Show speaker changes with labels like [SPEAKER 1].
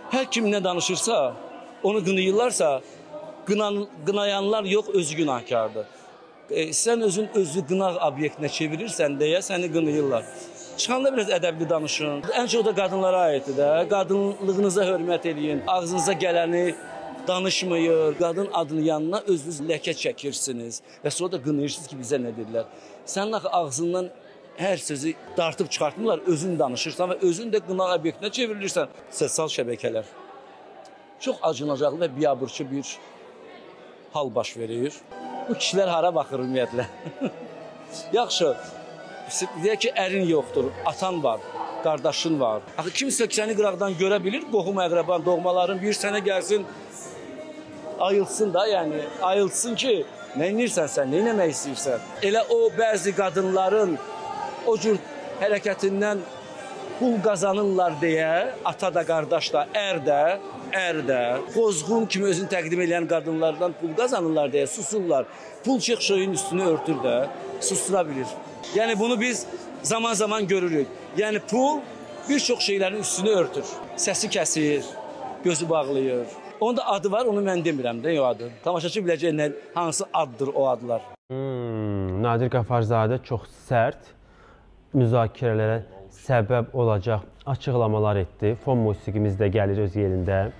[SPEAKER 1] Hər kim nə danışırsa, onu qınayırlarsa, qınayanlar yox, özü günahkardır. Sən özü qınaq obyektinə çevirirsən deyə səni qınayırlar. Çıxanda biraz ədəbli danışın. Ən çox da qadınlara aiddir də. Qadınlığınıza hörmət eləyin. Ağzınıza gələni danışmayın. Qadın adının yanına özünüz ləkə çəkirsiniz. Və sonra da qınayırsınız ki, bizə nə deyirlər. Sənin axı ağzından hər sözü dartıb çıxartmırlar, özün danışırsan və özün də qınaq obyektinə çevrilirsən. Sosial şəbəkələr çox acınacaqlı və biabırçı bir hal baş verir. Bu kişilər hara baxır ümumiyyətlə? Yaxşı, deyək ki, ərin yoxdur, atan var, qardaşın var. Axı kimsə səni qıraqdan görə bilir, qohum əqraban, doğmaların bir sənə gəlsin, ayılsın da, yəni ayılsın ki, nə edirsən sən, nə eləmək istəyirsən? Elə o bəzi qadınların o cür hərəkətindən pul qazanırlar deyə, ata da, qardaş da, ər də, qozğun kimi özünü təqdim edən qadınlardan pul qazanırlar deyə susurlar. Pul çox şeyin üstünü örtür də, sustura bilir. Yəni bunu biz zaman-zaman görürük. Yəni pul bir çox şeylərin üstünü örtür. Səsi kəsir, gözü bağlayır. Onun da adı var, onu mən demirəm də o adı. Tamaşaçı biləcək hansı addır o adlar.
[SPEAKER 2] Nadir Qafarzadə çox sərt müzakirələrə səbəb olacaq açıqlamalar etdi. Fon musiqimiz də gəlir öz yerində.